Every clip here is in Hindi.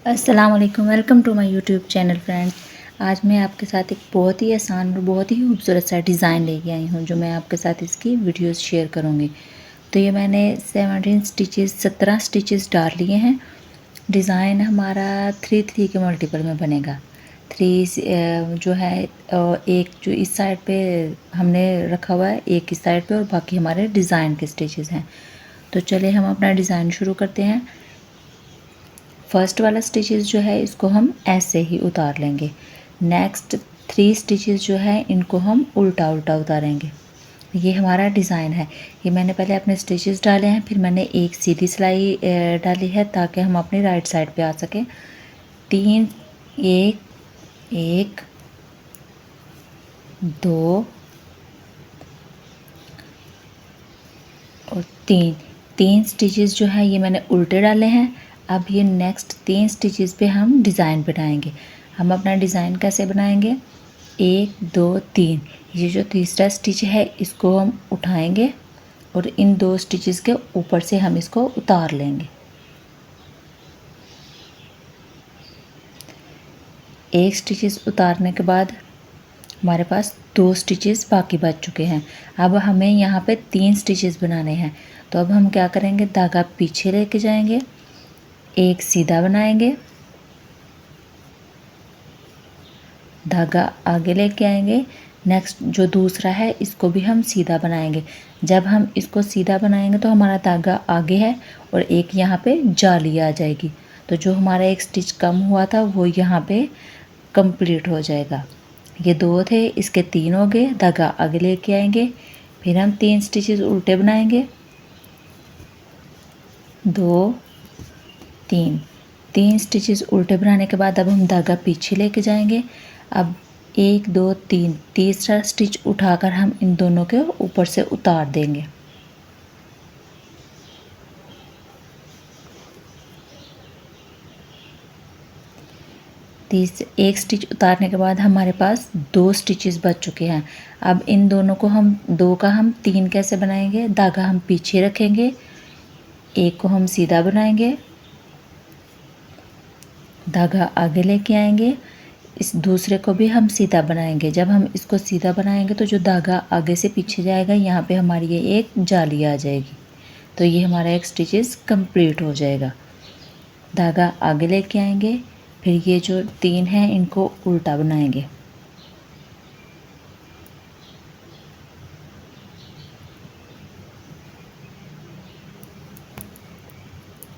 अस्सलाम वालेकुम, welcome to my YouTube channel friends. आज मैं आपके साथ एक बहुत ही आसान और बहुत ही खूबसूरत सा डिज़ाइन लेके आई हूँ जो मैं आपके साथ इसकी वीडियोस शेयर करूँगी। तो ये मैंने 17 स्टिचेस डाल लिए हैं। डिज़ाइन हमारा 3 के मल्टीपल में बनेगा। 3 जो है एक जो इस साइड पे हमने रखा हुआ है, एक इस साइड पे, और बाकी हमारे डिज़ाइन के स्टिचेस हैं। तो चलिए हम अपना डिज़ाइन शुरू करते हैं। फर्स्ट वाला स्टिचेस जो है इसको हम ऐसे ही उतार लेंगे। नेक्स्ट 3 स्टिचेस जो है इनको हम उल्टा उल्टा उतारेंगे। ये हमारा डिज़ाइन है। ये मैंने पहले अपने स्टिचेस डाले हैं, फिर मैंने एक सीधी सिलाई डाली है ताकि हम अपनी राइट साइड पे आ सकें। 3 1 1 2 और 3 स्टिचेस जो है ये मैंने उल्टे डाले हैं। अब ये नेक्स्ट 3 स्टिचेस पे हम डिज़ाइन बनाएंगे। हम अपना डिज़ाइन कैसे बनाएंगे? 1 2 3, ये जो तीसरा स्टिच है इसको हम उठाएंगे और इन 2 स्टिचेस के ऊपर से हम इसको उतार लेंगे। एक स्टिचेस उतारने के बाद हमारे पास 2 स्टिचेस बाकी बच चुके हैं। अब हमें यहाँ पे 3 स्टिचेस बनाने हैं। तो अब हम क्या करेंगे, धागा पीछे लेके जाएंगे, एक सीधा बनाएंगे, धागा आगे लेके आएंगे। नेक्स्ट जो दूसरा है इसको भी हम सीधा बनाएंगे। जब हम इसको सीधा बनाएंगे तो हमारा धागा आगे है और एक यहाँ पे जाली आ जाएगी। तो जो हमारा एक स्टिच कम हुआ था वो यहाँ पे कंप्लीट हो जाएगा। ये 2 थे, इसके 3 हो गए। धागा आगे लेके आएंगे, फिर हम 3 स्टिचेस उल्टे बनाएंगे, 2 3 स्टिचेस उल्टे बनाने के बाद अब हम धागा पीछे लेके जाएंगे। अब 1 2 3 तीसरा स्टिच उठाकर हम इन दोनों के ऊपर से उतार देंगे। एक स्टिच उतारने के बाद हमारे पास 2 स्टिचेस बच चुके हैं। अब इन दोनों को हम 2 का हम 3 कैसे बनाएंगे? धागा हम पीछे रखेंगे, एक को हम सीधा बनाएंगे, धागा आगे लेके आएंगे, इस दूसरे को भी हम सीधा बनाएंगे। जब हम इसको सीधा बनाएंगे तो जो धागा आगे से पीछे जाएगा यहाँ पे हमारी ये एक जाली आ जाएगी। तो ये हमारा एक स्टिचेस कंप्लीट हो जाएगा। धागा आगे लेके आएंगे, फिर ये जो 3 हैं इनको उल्टा बनाएंगे,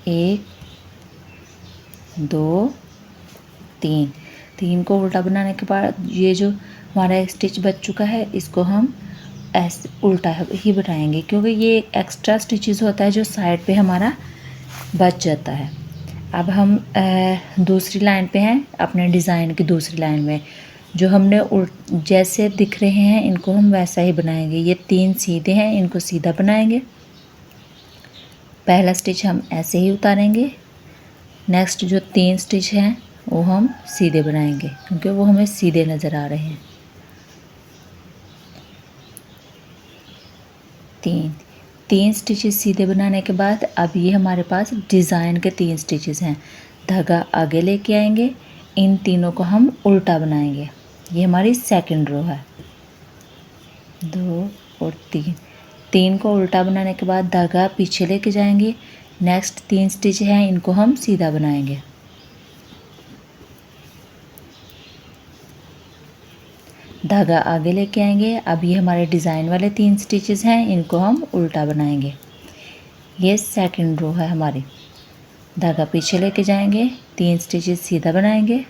एक 2 3 को उल्टा बनाने के बाद ये जो हमारा एक स्टिच बच चुका है इसको हम ऐसे उल्टा ही बनाएंगे, क्योंकि ये एक्स्ट्रा स्टिचेस होता है जो साइड पे हमारा बच जाता है। अब हम दूसरी लाइन पे हैं, अपने डिज़ाइन की दूसरी लाइन में जो हमने जैसे दिख रहे हैं इनको हम वैसा ही बनाएंगे। ये 3 सीधे हैं, इनको सीधा बनाएंगे। पहला स्टिच हम ऐसे ही उतारेंगे। नेक्स्ट जो 3 स्टिच हैं वो हम सीधे बनाएंगे क्योंकि वो हमें सीधे नज़र आ रहे हैं। 3 स्टिचेस सीधे बनाने के बाद अब ये हमारे पास डिज़ाइन के 3 स्टिचेस हैं। धागा आगे लेके आएंगे, इन तीनों को हम उल्टा बनाएंगे। ये हमारी सेकंड रो है। 2 और 3 को उल्टा बनाने के बाद धागा पीछे लेके जाएंगे। नेक्स्ट 3 स्टिच हैं इनको हम सीधा बनाएंगे। धागा आगे लेके आएंगे। अब ये हमारे डिज़ाइन वाले 3 स्टिचेस हैं, इनको हम उल्टा बनाएंगे। ये सेकंड रो है हमारी। धागा पीछे लेके जाएंगे, 3 स्टिचेस सीधा बनाएंगे,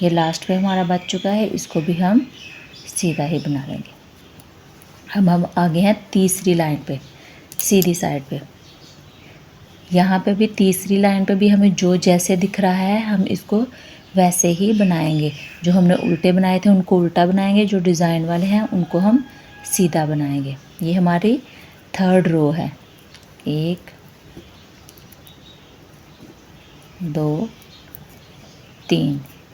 ये लास्ट पे हमारा बच चुका है, इसको भी हम सीधा ही बना लेंगे। अब हम आगे हैं तीसरी लाइन पे, सीधी साइड पे। यहाँ पे भी तीसरी लाइन पे भी हमें जो जैसे दिख रहा है हम इसको वैसे ही बनाएंगे। जो हमने उल्टे बनाए थे उनको उल्टा बनाएंगे, जो डिज़ाइन वाले हैं उनको हम सीधा बनाएंगे। ये हमारी थर्ड रो है। 1 2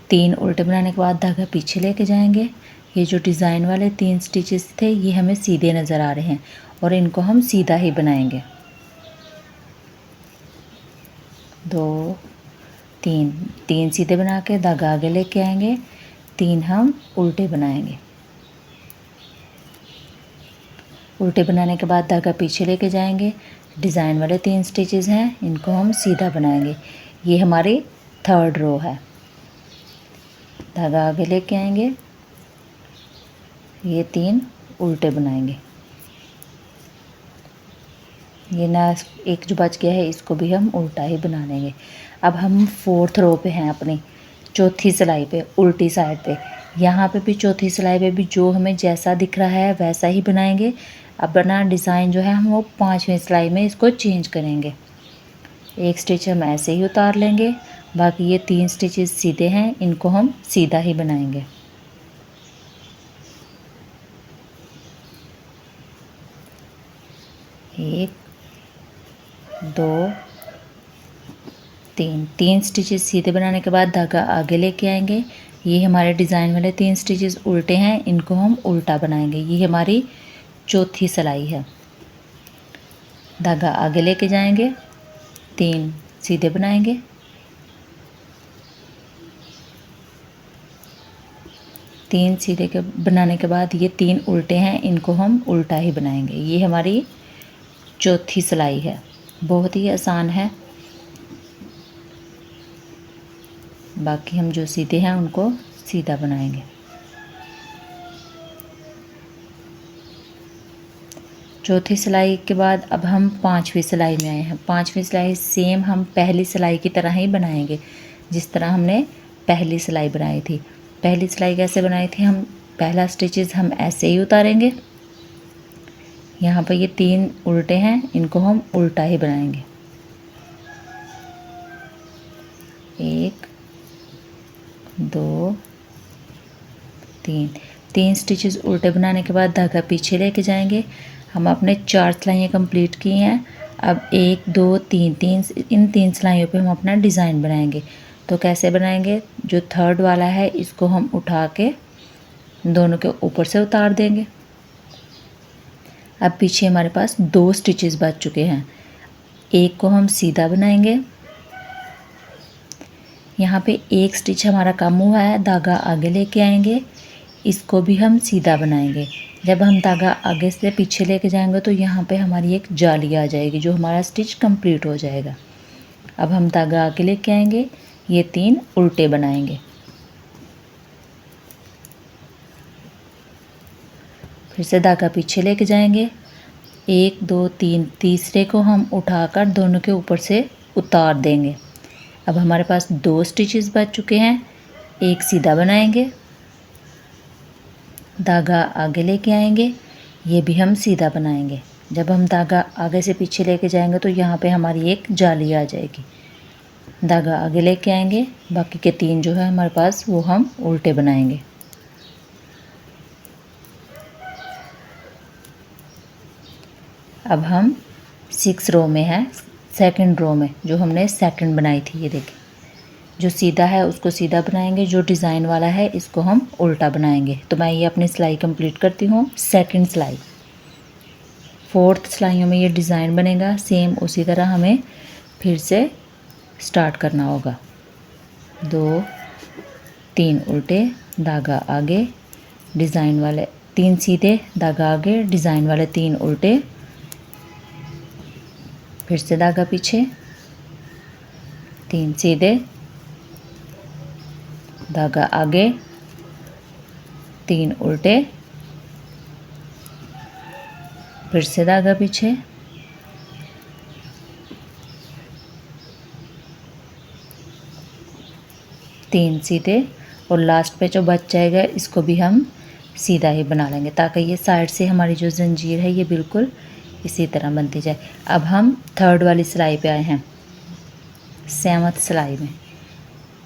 3 उल्टे बनाने के बाद धागा पीछे लेके जाएंगे। ये जो डिज़ाइन वाले 3 स्टिचेस थे ये हमें सीधे नज़र आ रहे हैं और इनको हम सीधा ही बनाएंगे। 2 3 3 सीधे बना के धागा आगे लेके आएंगे, 3 हम उल्टे बनाएंगे। उल्टे बनाने के बाद धागा पीछे लेके जाएंगे, डिज़ाइन वाले 3 स्टिचेस हैं, इनको हम सीधा बनाएंगे। ये हमारी थर्ड रो है। धागा आगे लेके आएंगे, ये 3 उल्टे बनाएंगे। ये ना एक जो बच गया है इसको भी हम उल्टा ही बना लेंगे। अब हम फोर्थ रो पे हैं, अपनी चौथी सिलाई पे, उल्टी साइड पे। यहाँ पे भी चौथी सिलाई पे भी जो हमें जैसा दिख रहा है वैसा ही बनाएंगे। अपना डिज़ाइन जो है हम वो 5वीं सिलाई में इसको चेंज करेंगे। एक स्टिच हम ऐसे ही उतार लेंगे, बाकी ये 3 स्टिचेस सीधे हैं, इनको हम सीधा ही बनाएंगे। एक, 2, 3 स्टिचेस सीधे बनाने के बाद धागा आगे लेके आएंगे। ये हमारे डिज़ाइन वाले 3 स्टिचेस उल्टे हैं, इनको हम उल्टा बनाएंगे। ये हमारी चौथी सिलाई है। धागा आगे लेके जाएंगे, 3 सीधे बनाएंगे, 3 सीधे के बनाने के बाद ये 3 उल्टे हैं, इनको हम उल्टा ही बनाएंगे। ये हमारी चौथी सिलाई है। बहुत ही आसान है। बाकी हम जो सीधे हैं उनको सीधा बनाएंगे। चौथी सिलाई के बाद अब हम 5वीं सिलाई में आए हैं। 5वीं सिलाई सेम हम पहली सिलाई की तरह ही बनाएंगे, जिस तरह हमने पहली सिलाई बनाई थी। पहली सिलाई कैसे बनाई थी, हम पहला स्टिचेस हम ऐसे ही उतारेंगे। यहाँ पर ये 3 उल्टे हैं, इनको हम उल्टा ही बनाएंगे। 1 2 3 स्टिचेस उल्टे बनाने के बाद धागा पीछे लेके जाएंगे। हम अपने 4 सिलाइयाँ कंप्लीट की हैं। अब 1 2 3 इन 3 सिलाइयों पे हम अपना डिज़ाइन बनाएंगे। तो कैसे बनाएंगे, जो थर्ड वाला है इसको हम उठा के दोनों के ऊपर से उतार देंगे। अब पीछे हमारे पास 2 स्टिचेस बच चुके हैं, एक को हम सीधा बनाएंगे। यहाँ पे एक स्टिच हमारा कम हुआ है, धागा आगे लेके आएंगे, इसको भी हम सीधा बनाएंगे। जब हम धागा आगे से पीछे लेके जाएंगे तो यहाँ पे हमारी एक जाली आ जाएगी, जो हमारा स्टिच कंप्लीट हो जाएगा। अब हम धागा आगे लेके आएंगे, ये 3 उल्टे बनाएंगे। फिर से धागा पीछे लेके जाएंगे, 1 2 3 तीसरे को हम उठाकर दोनों के ऊपर से उतार देंगे। अब हमारे पास 2 स्टिचेस बच चुके हैं, एक सीधा बनाएंगे, धागा आगे लेके आएंगे, ये भी हम सीधा बनाएंगे। जब हम धागा आगे से पीछे लेके जाएंगे तो यहाँ पे हमारी एक जाली आ जाएगी। धागा आगे लेके आएंगे, बाकी के 3 जो है हमारे पास वो हम उल्टे बनाएंगे। अब हम 6 रो में है, सेकंड रो में जो हमने सेकंड बनाई थी। ये देखिए, जो सीधा है उसको सीधा बनाएंगे, जो डिज़ाइन वाला है इसको हम उल्टा बनाएंगे। तो मैं ये अपनी सिलाई कंप्लीट करती हूँ। सेकंड सिलाई, 4th सिलाइयों में ये डिज़ाइन बनेगा। सेम उसी तरह हमें फिर से स्टार्ट करना होगा। 2 3 उल्टे, धागा आगे, डिज़ाइन वाले 3 सीधे, धागा आगे, डिज़ाइन वाले 3 उल्टे, फिर से धागा पीछे, 3 सीधे, धागा आगे, 3 उल्टे, फिर से धागा पीछे, 3 सीधे, और लास्ट पे जो बच जाएगा इसको भी हम सीधा ही बना लेंगे, ताकि ये साइड से हमारी जो जंजीर है ये बिल्कुल इसी तरह बनती जाए। अब हम थर्ड वाली सिलाई पे आए हैं, 7th सिलाई में।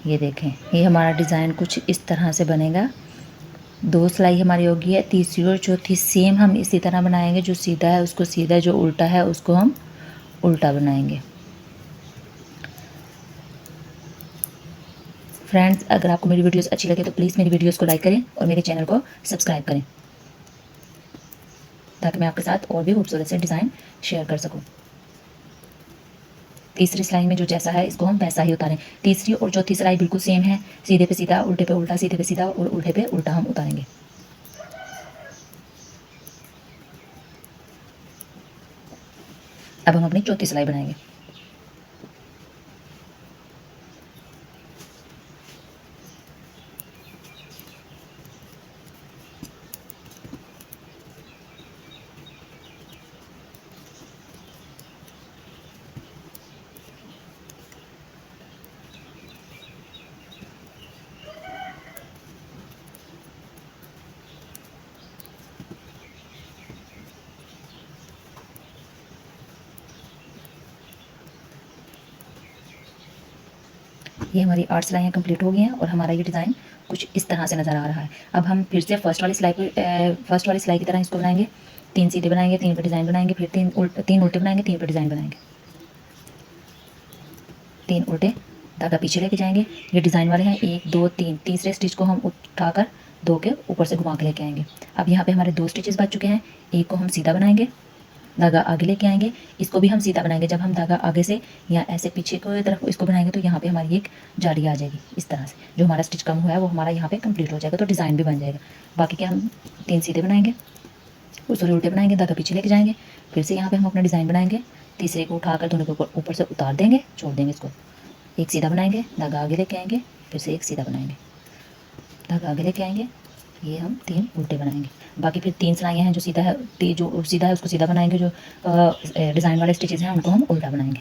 ये देखें, ये हमारा डिज़ाइन कुछ इस तरह से बनेगा। 2 सिलाई हमारी होगी है, तीसरी और चौथी सेम हम इसी तरह बनाएंगे। जो सीधा है उसको सीधा, जो उल्टा है उसको हम उल्टा बनाएंगे। फ्रेंड्स, अगर आपको मेरी वीडियोस अच्छी लगे तो प्लीज़ मेरी वीडियोस को लाइक करें और मेरे चैनल को सब्सक्राइब करें। ताकि मैं आपके साथ और भी खूबसूरत से डिज़ाइन शेयर कर सकूँ। तीसरी सिलाई में जो जैसा है इसको हम वैसा ही उतारें। तीसरी और चौथी सिलाई बिल्कुल सेम है, सीधे पे सीधा, उल्टे पे उल्टा, सीधे पे सीधा और उल्टे पे उल्टा हम उतारेंगे। अब हम अपनी चौथी सिलाई बनाएंगे। ये हमारी 8 सिलाइयाँ कंप्लीट हो गई हैं और हमारा ये डिज़ाइन कुछ इस तरह से नज़र आ रहा है। अब हम फिर से फर्स्ट वाली सिलाई की तरह इसको बनाएंगे। 3 सीधे बनाएंगे, 3 पे डिज़ाइन बनाएंगे, फिर 3 उल्टे बनाएंगे, 3 पे डिज़ाइन बनाएंगे, 3 उल्टे, धागा पीछे लेके जाएंगे। ये डिज़ाइन वाले हैं 1 2 3, तीसरे स्टिच को हम उठाकर 2 के ऊपर से घुमा के लेके आएंगे। अब यहाँ पे हमारे 2 स्टिचेस बच चुके हैं। एक को हम सीधा बनाएंगे, धागा आगे लेके आएंगे, इसको भी हम सीधा बनाएंगे। जब हम धागा आगे से या ऐसे पीछे की तरफ इसको बनाएंगे तो यहाँ पे हमारी एक जाली आ जाएगी इस तरह से। जो हमारा स्टिच कम हुआ है वो हमारा यहाँ पे कंप्लीट हो जाएगा, तो डिज़ाइन भी बन जाएगा। बाकी के हम 3 सीधे बनाएंगे, सॉरी उल्टे बनाएंगे, धागा पीछे लेके जाएंगे, फिर से यहाँ पे हम अपना डिज़ाइन बनाएंगे। तीसरे को उठाकर दोनों को ऊपर से उतार देंगे, छोड़ देंगे इसको। एक सीधा बनाएंगे, धागा आगे लेके आएंगे, फिर से एक सीधा बनाएंगे, धागा आगे लेके आएंगे, ये हम 3 उल्टे बनाएंगे। बाकी फिर 3 सिलाइयाँ हैं जो सीधा है, जो सीधा है उसको सीधा बनाएंगे, जो डिज़ाइन वाले स्टिचेस हैं उनको हम उल्टा बनाएंगे।